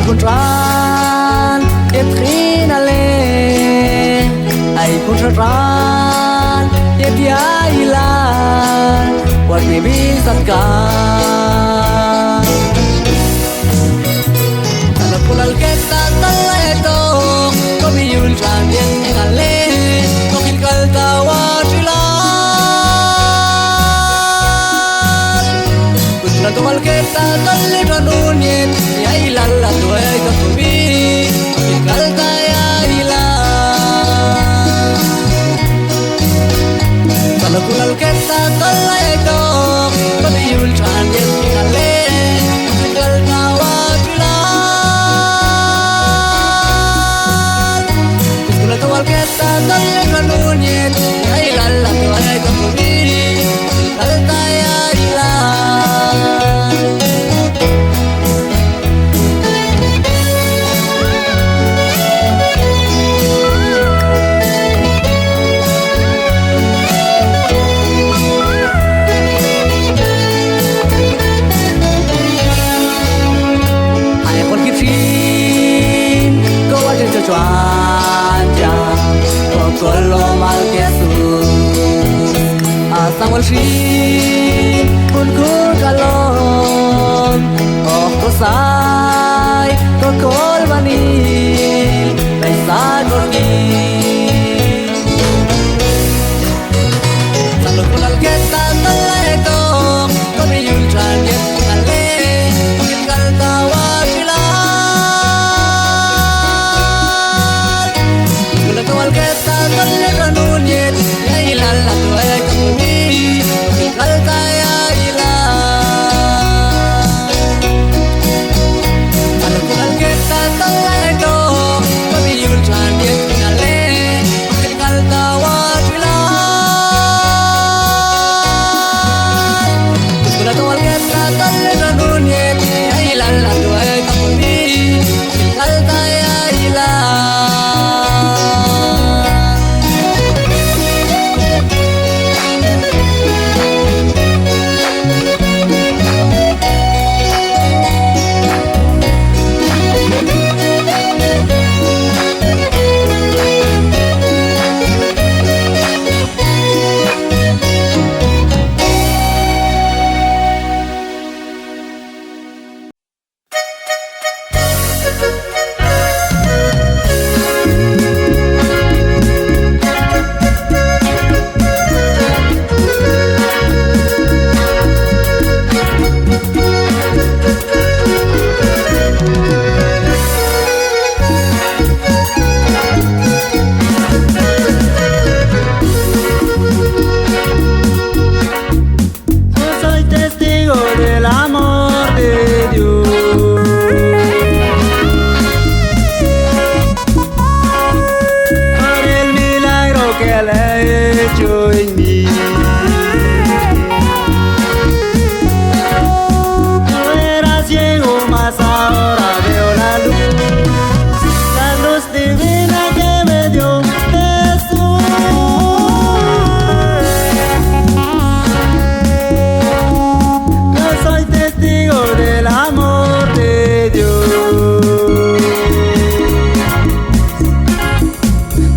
Puntran Etrinale Ay puntran Etiailan Wat bibisatkan Tanah pulal kita talaito Kami yulcan yang kale Kokil kaltawa silan Kutulan tumal kita talaito nunyin Yailan la tuay katubi Kokil kaltaya ilan Tanah pulal kita talaito Kami yulcan yang kale Kokil kaltawa Tawal kita dalil kanunyet ay lala to ay kamuri kaltaya ilan ay kon kitrin ko aja cuan Kolo mal Jesús asang wal shi kun ku kalon oh kosai kokol manil pesa gorgi salo kulal kita talaito kami yulchan yet kale kal tawa silan kulal kawal kita dalil kanunyet yailan la tuay kamumi kaltaya ilan ano kulal kita talaito kami yulchan yet kale kaltawa silan kulal kawal kita dalil kanunyet yailan la tuay kamumi kaltaya ilan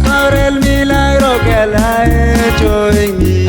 Por el milagro que él ha hecho en mí.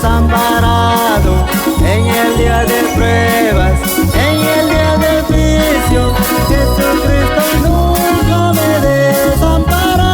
desamparado en el día de pruebas, en el día del juicio. Jesucristo nunca me desamparará.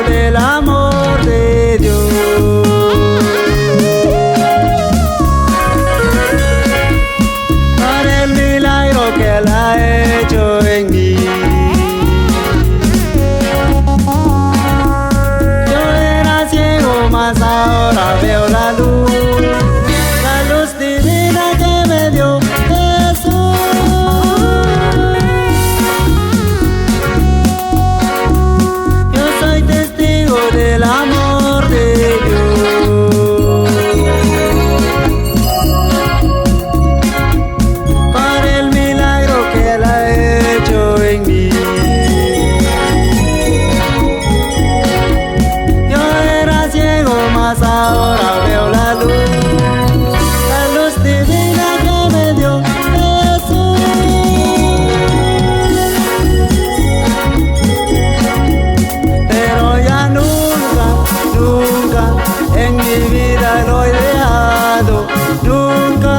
Del amor de Dios, para el milagro que Él ha hecho en mí. Yo era ciego, mas ahora veo la luz divina que me dio Jesús. Del amor de Dios, para el milagro que Él ha hecho en mí. Yo era ciego, mas ahora veo la luz divina que me dio Jesús. Pero ya nunca en mi vida lo he dejado, nunca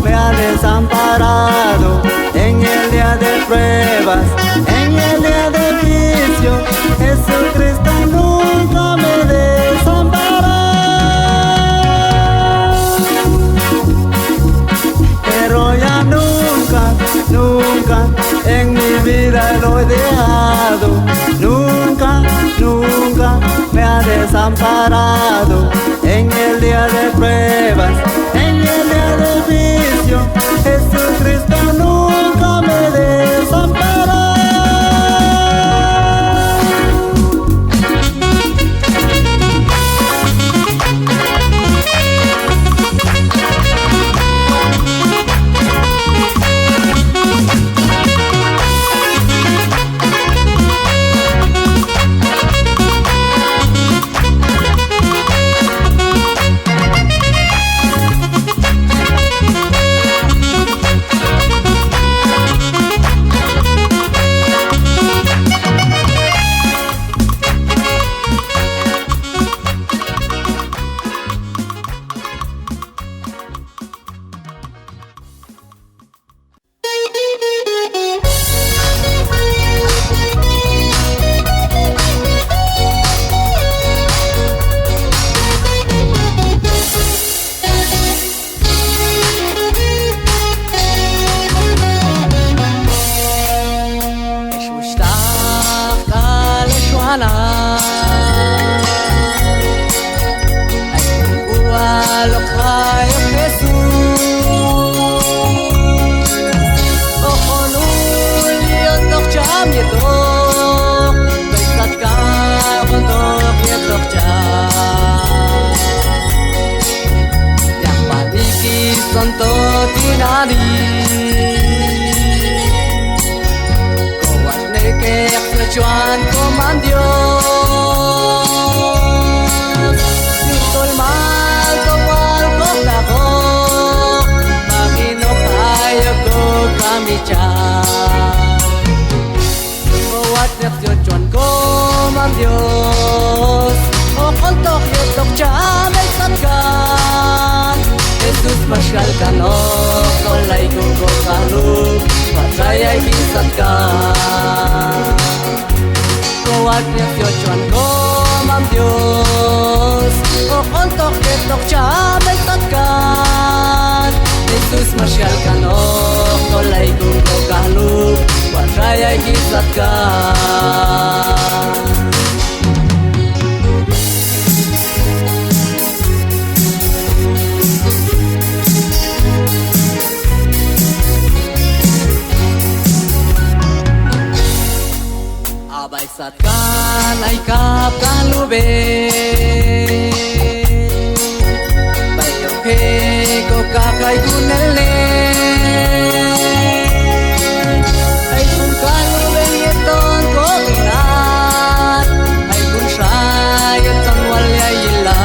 me ha desamparado. En el día de pruebas, en el día de juicio, Jesucristo nunca me desamparará. Pero ya nunca en mi vida lo he dejado, nunca me ha desamparado. En el día de pruebas, en el día del juicio, Jesucristo nunca me desamparará. Chuan con Dios, todo el mal como algo lago, magino kayo ko kamichan. What next chuan con Dios, o kontok yetok cham el satkan. Jesus masyal kano, kolay kong kokalu, patray ay kisatkan. Kowat chuan kom Dios, o kontok yetok cham el satkan. Jesus masyal kano, kolay kong kokalu, patray ay kisatkan. Abay satkan ay kapkalube, bayong kakay kunele ay kun kalubeng iton ko inat ay kun sayat ang walya ila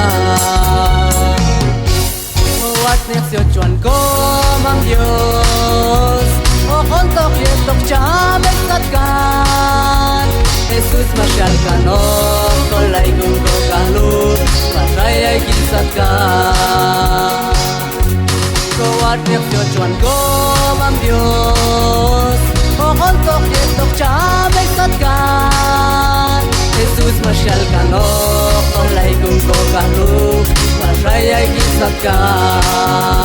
wat neksyo chuan ko mang Dios o kontok yetok chamay satkan Jesus masyal kanok tolay kung ko kalut pasayay kisatkan Kawat neksyo chuan ko mang Dios o kontok yetok chamay satkan Jesus masyal kanok tolay kung ko kalut pasayay kisatkan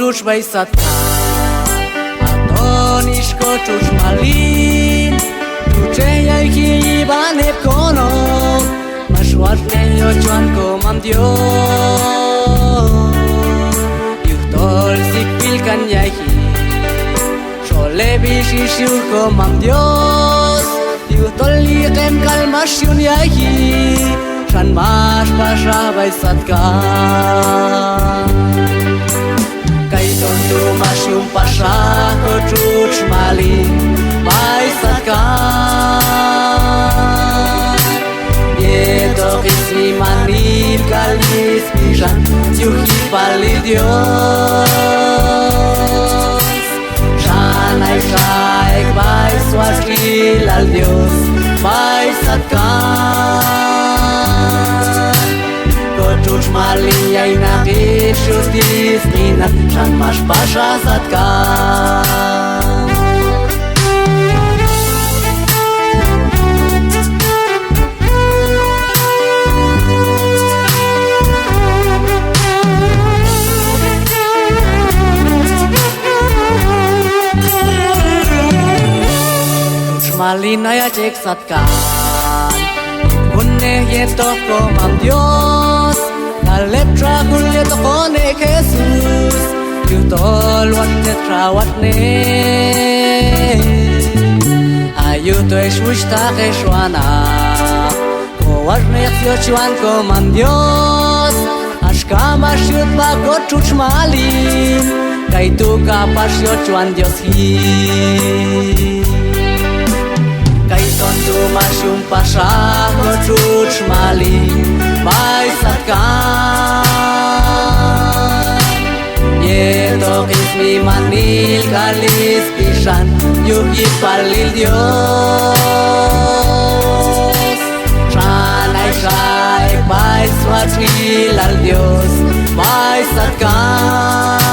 czuć bajsata, a to niszko czuć malin, czucie jajki bane kono, masz ładne oczanko mam dio, już dolsik pilkan jajki, szole bisi siurko mam dios, już tolikem kalmasz jun jajki, Chan mas pasha bai satkan Kai ton tu mashum pasha ko chuch mali bai satkan Ye to ismi manil kalis mijan Yuhi pali Dios Shanai shaik bai swashkil al Dios bai satkan Kochuch malin yay nakit shutis minat Shan mas pasha satkan Malina ya cek satkan Kunne ye toko mam Dios Kalep trahul ye toko ne Jesus Yutol wat ne trawat ne Ayu to eshush ta keshwana Ko waj ne yaksyo chuan ko mam Dios Ashka mashyut ba ko chuch malin Kai tu ka pasyo chuan Dios hi Ton tu mashum pasha ko chuch mali bai satkan Ye to ismi manil kalis pishan Yuhi palil Dios Shanai shaik bai swachil al Dios bai satkan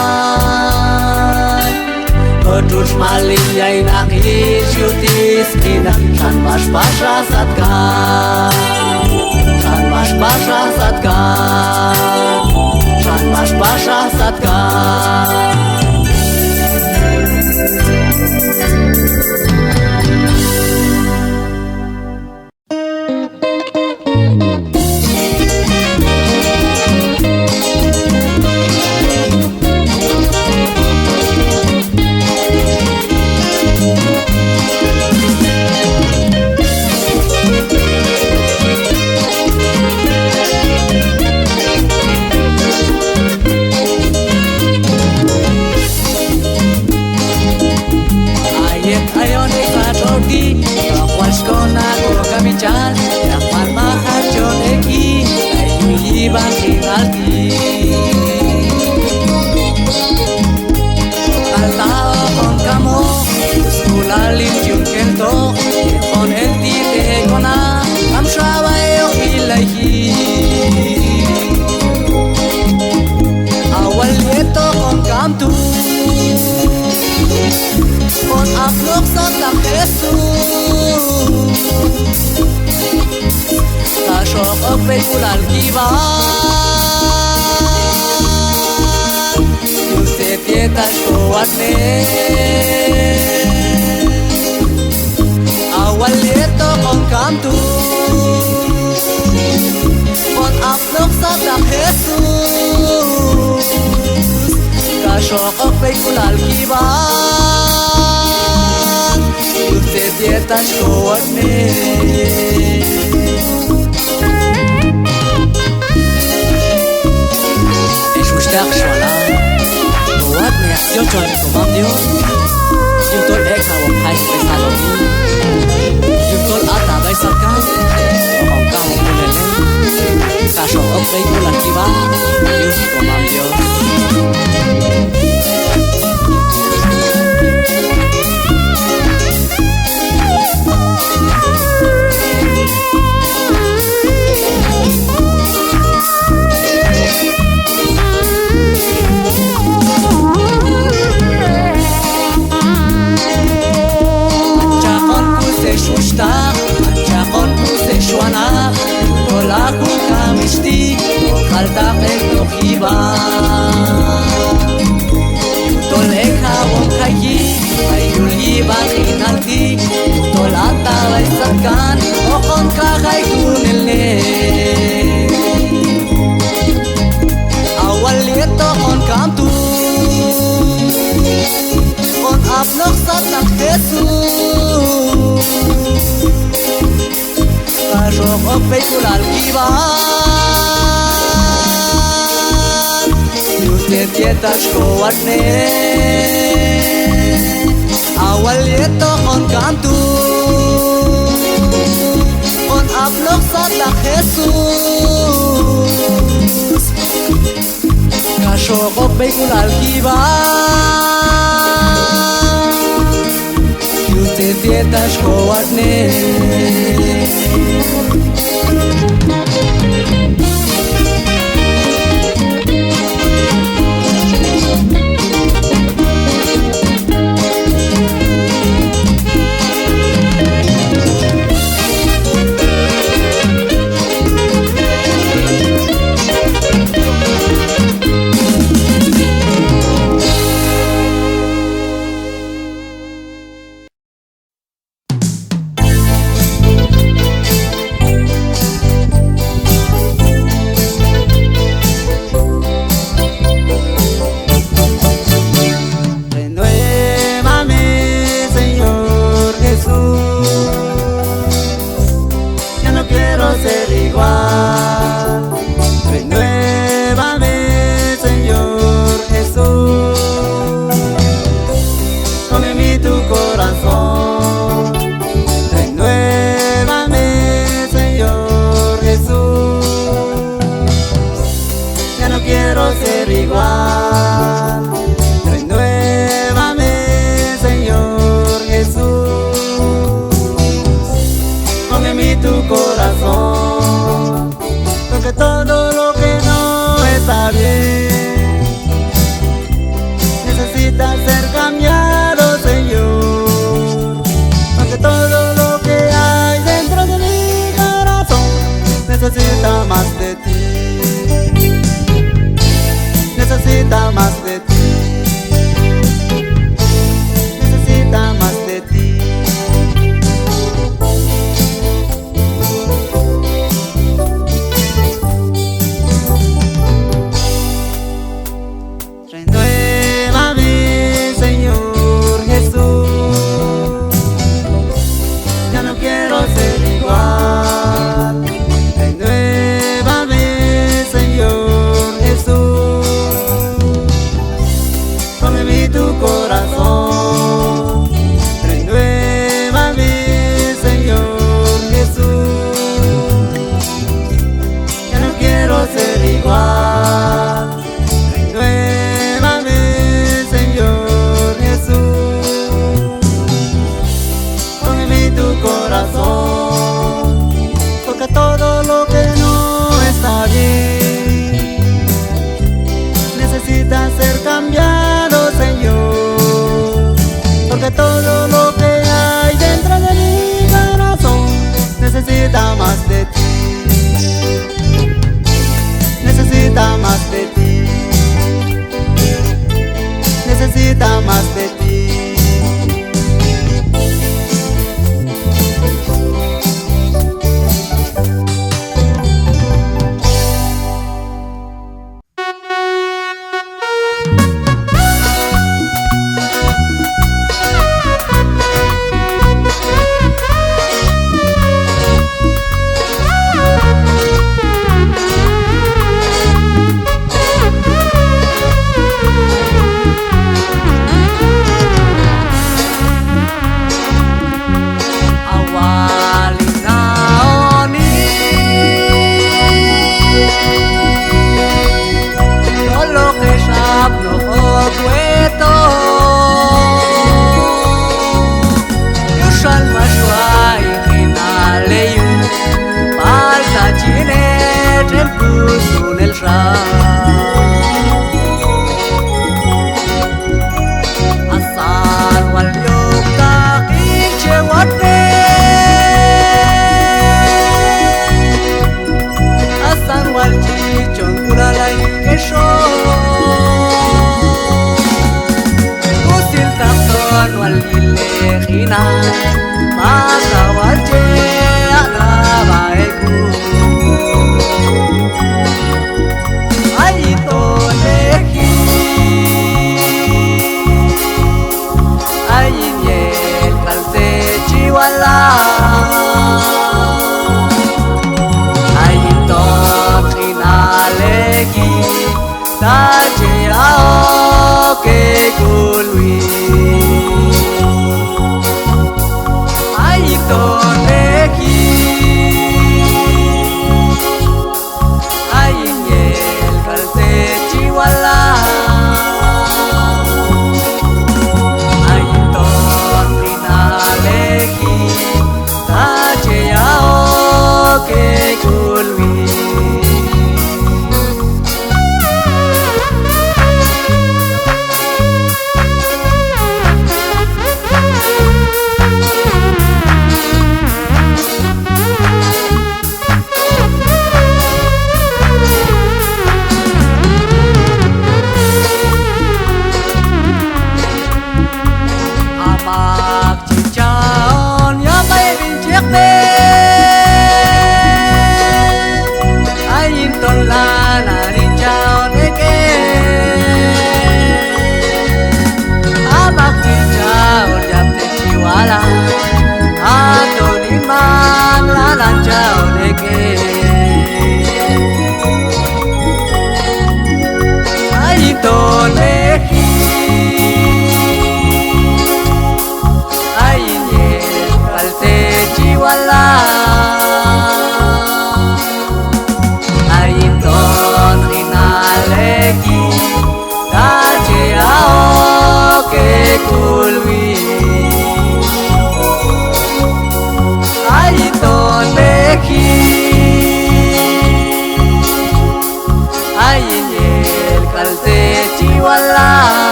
Kochuch malin yay nakit shutis minat Shan mas pasha satkan Shan mas pasha satkan Shan mas pasha satkan Chan, yang mahal John Eki, ayu ibang kinalti. Altao con camo, sulalim junquento, con el tite gona, am shaba yo ilahi. Awal yeto con camtu, con aflok santa Jesus. Kashok opekul al kibar Yusef yetas koatne Awal yeto kon kamtu Kon aflok satam Jesus Kashok opekul al kibar Yusef yetas koatne Shtaq shola Wat me yaksyo chon komam Dios Yutol ekha wong hai pesaloni Yutol ata bai satkan Wong ka wong mulele Kasho ok bai kulan kiba Yus komam Dios Kashok pekulal kiban Yutet yetash koatne Awal yeto on kantu On ablok sata Jesus Kashok pekulal kiban Yutet yetash koatne Necesita más de ti, necesita más de ti, necesita más de ti. Renuévame, Señor Jesús, ya no quiero ser igual. Renuévame, Señor Jesús, pon en mí tu corazón. Renuévame, Señor Jesús, ya no quiero ser igual. Renuévame, Señor Jesús, pon en mí tu corazón, porque todo lo que no está bien necesita ser cambiado, Señor, porque todo lo que hay dentro de mi corazón necesita más de ti, necesita más de ti, necesita más de ti.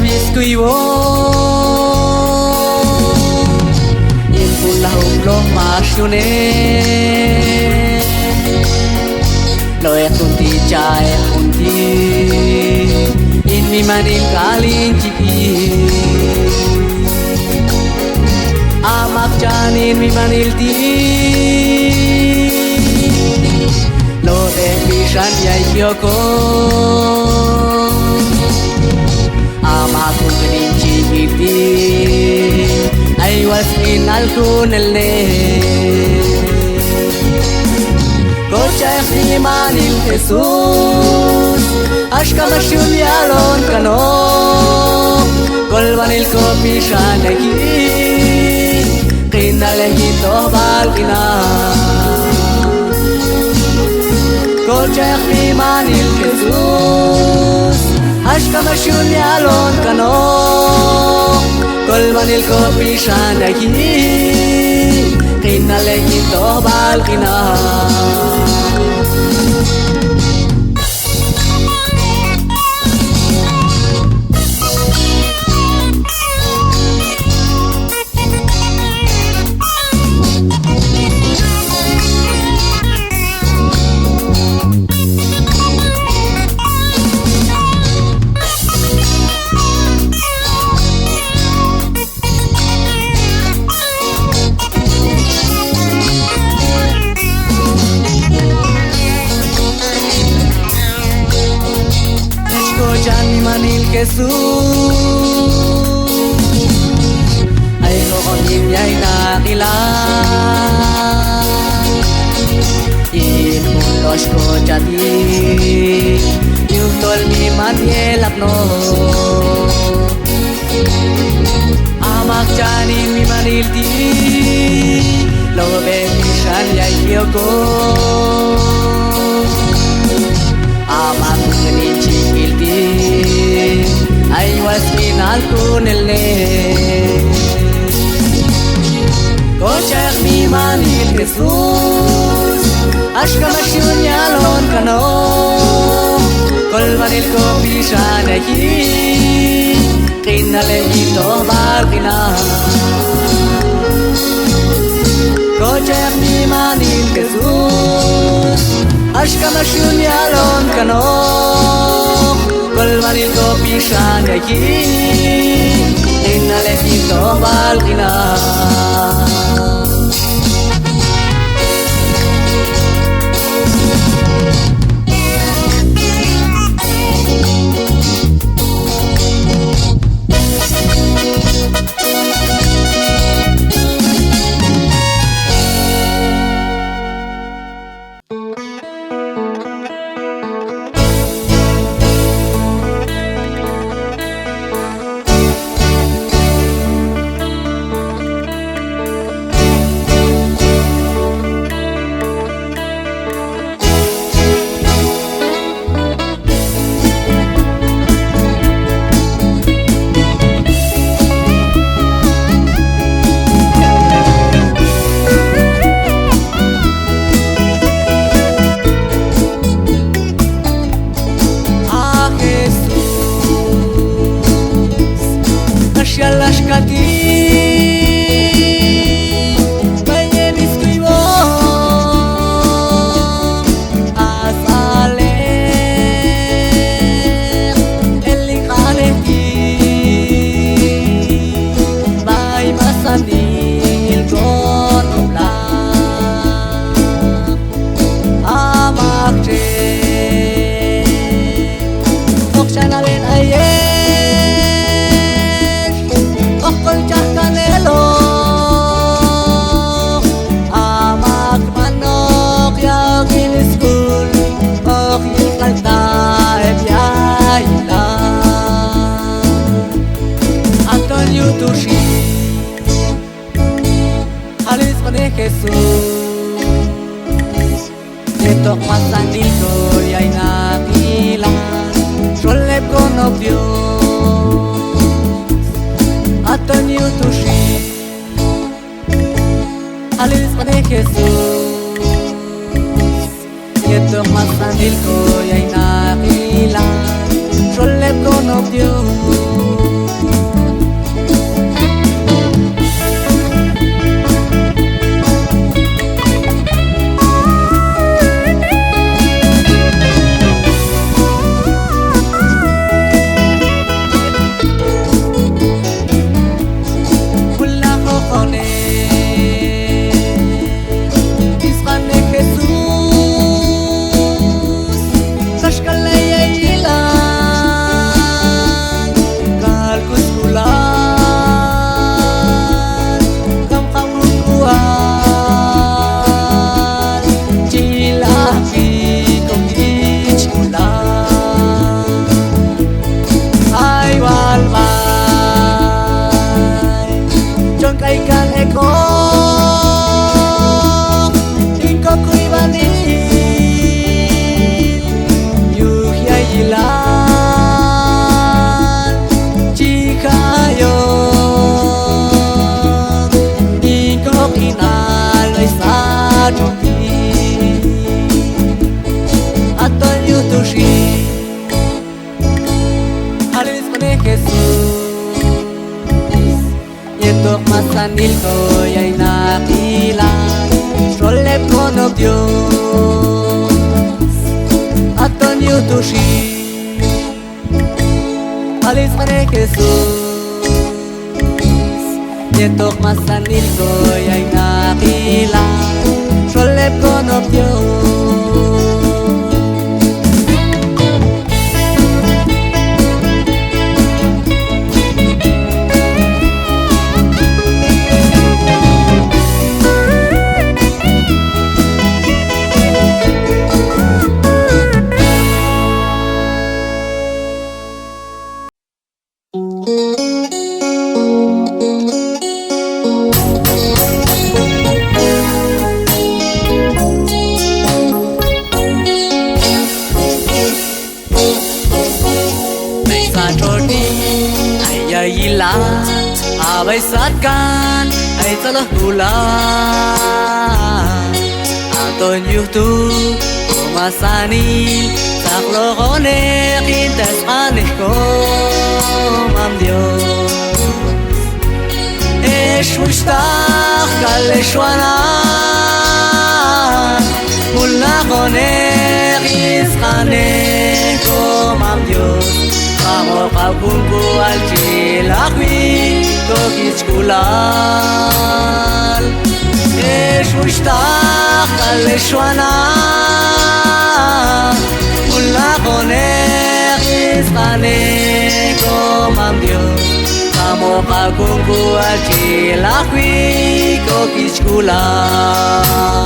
biskuiwo in pulau lo masyune lo kunti chai kunti in mi manil kalin chipi amak janin mi manil ti lo de bishan ya yoko amak kunin chipi I was in alkunelne Kochay ni manil Jesus Ashka mashun yalon kano Kol vanil ko pishanaki Kinalehi to balkina Kochay ni manil Jesus Ashka mashun yalon kano Kol vanil ko pishanaki Kinalehi to balkina Manil Jesús ay rokonim yay nakilan inmulos ko jati yung tol mi manielak no amak janin mi manil ti lobe mishan yay yoko amak nganin chikil ti I was in alkunelne Kochay mi manil Jesus Ashka mashun yalon kano Kol vanil ko pishanaki Kinalehi to balkina Kochay mi manil Jesus Ashka mashun yalon kano Kol vanil ko pishanaki Kinalehi to balkina Jesús Ketok masandil ko yay nakilan Sholep ko no Diyos Aton yu tushi Alis pa de Jesús Ketok masandil ko yay nakilan Sholep ko no Diyos inal ay sa tuti aton yutushi halis mane Jesus yetok masanil ko ay nakilan solep ko no Dios aton yutushi halis mane Jesus yetok masanil ko ay nakilan solep ko no Dios. Abay satkan ay salah bulan aton YouTube kumasani saklo kone kintas aneh ko mam Dios mushtaq kaleshwana mula kone kiskane ko mam Dios Amo kabungku al cilakwi Kokich kulal mushtaq kaleshwana mula kone kiskane ko mam Dios Amo kabungku al cilakwi Kokich kulal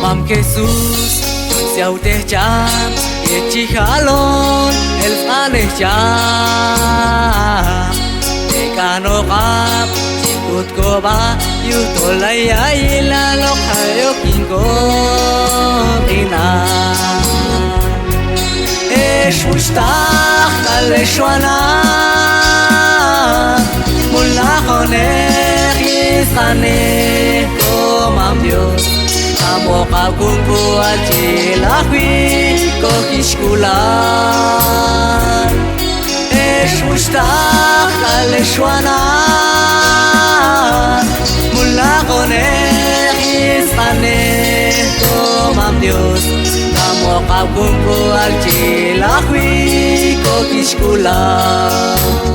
Mam Jesus siau teh jam Eci halon elf aneh jam Dekano kap sikut koba Yutolay ay lalok hayo kinko Ina mushtaq kaleshwana Mula koneh kisane ko mam Dios Amo kabungku al cilakwi Kokich kulal mushtaq kaleshwana mula koneh kisane ko mam Dios Amo kabungku al cilakwi Kokich kulal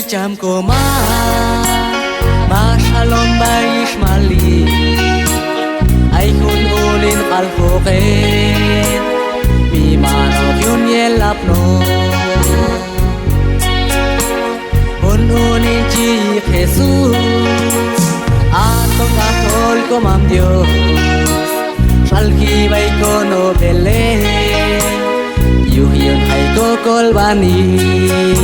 jam koma Shalom bayishmali Ayhun ulin kalfoken Mimanok yun yelapno Ununin ci Jesus Atong atol ko mam Dios Shalki bay ko no Belen Yuhyun hay ko kolbanil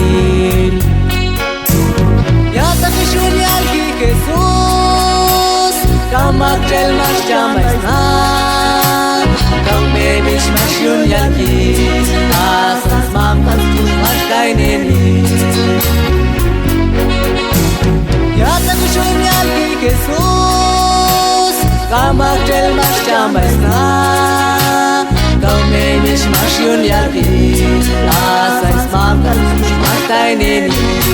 Jesus kamak gel mas jamai nan kang bebish mas yun yalki asas mamtas mas kay nini ya tak yun yal Kamaktel mas chamais na Kau menis mas yun yalki Asais mamgal Matay nini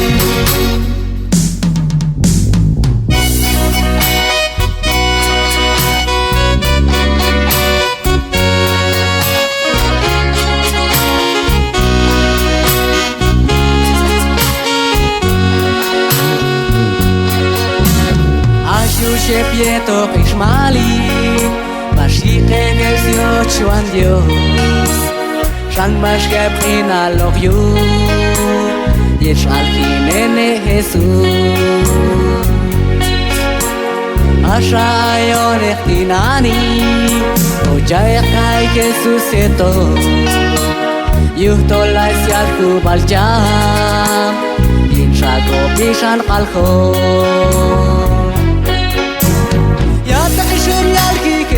Se pieto pismali Mashike que se ocho an Dios Shan mashke prina log you Yesh alkinene Jesus Asha ayon echtinani Ojaya kai que suseto Yuhto lai siarku baljam Inshago pishan qalcho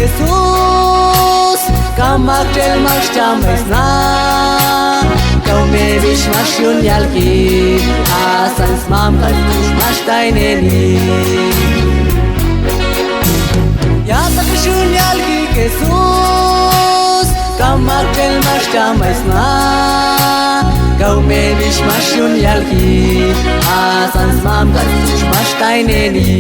Jesus, kamaktel mas chamais na Kau mebish mas yun yalki Asans mamgal mas taineni Yatak yun yalki Jesus, kamaktel mas chamais na Kau mebish mas yun yalki Asans mamgal mas taineni